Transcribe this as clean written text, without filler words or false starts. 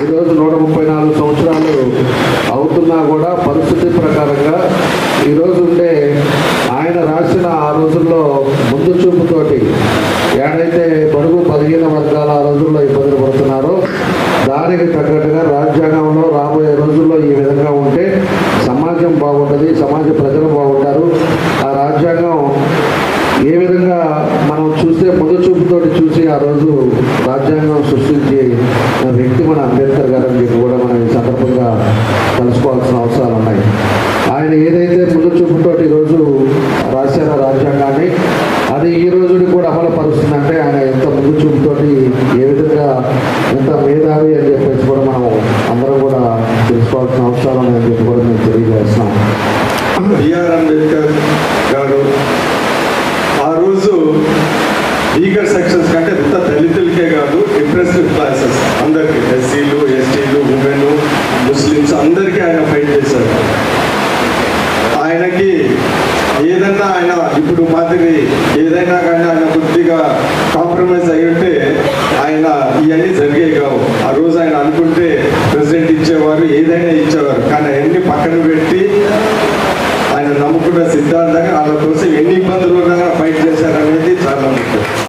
ఈరోజు 134 సంవత్సరాలు అవుతున్నా కూడా పరిస్థితి ప్రకారంగా ఈరోజు ఉండే ఆయన రాసిన ఆ రోజుల్లో ముందు చూపుతోటి ఏడైతే బడుగు 15 వర్గాల ఆ రోజుల్లో ఇబ్బందులు పడుతున్నారో దానికి తగ్గట్టుగా రాజ్యాంగంలో రాబోయే రోజుల్లో ఈ విధంగా ఉంటే సమాజం బాగుంటుంది, సమాజ ప్రజలు బాగుంటారు. ఆ రాజ్యాంగం ఏ విధంగా మనం చూస్తే ముందు చూపుతోటి చూసి ఆ రోజు రాజ్యాంగం సృష్టించి వ్యక్తి మన అంబేద్కర్ గారు అని చెప్పి కూడా మనం ఈ సందర్భంగా తెలుసుకోవాల్సిన అవసరాలు ఉన్నాయి. ఆయన ఏదైతే ముందు చూపుతోటి ఈరోజు రాశారో రాజ్యాంగాన్ని అది ఈ రోజుని కూడా అమలు పరుస్తుందంటే ఆయన ఎంత ముందు చూపుతోటి ఏ విధంగా ఎంత మేధావి అని చెప్పేసి కూడా మనం అందరం కూడా తెలుసుకోవాల్సిన అవసరాలు ఉన్నాయని చెప్పి కూడా మేము తెలియజేస్తున్నాం. బిఆర్ అంబేద్కర్ గారు ఆ రోజు వీకర్ సెక్షన్స్ కంటే ఇంత దళితులకే కాదు ఇంప్రెసివ్ క్లాసెస్ అందరికీ, ఎస్సీలు, ఎస్టీలు, ఉమెన్, ముస్లిమ్స్ అందరికీ ఆయన ఫైట్ చేశారు. ఆయనకి ఏదన్నా ఆయన ఇప్పుడు మాదిరి ఏదైనా కానీ ఆయన కొద్దిగా కాంప్రమైజ్ అయి ఉంటే ఆయన ఇవన్నీ జరిగేవి కావు. ఆ రోజు ఆయన అనుకుంటే ప్రెసిడెంట్ ఇచ్చేవారు, ఏదైనా ఇచ్చేవారు. కానీ అవన్నీ పక్కన పెట్టి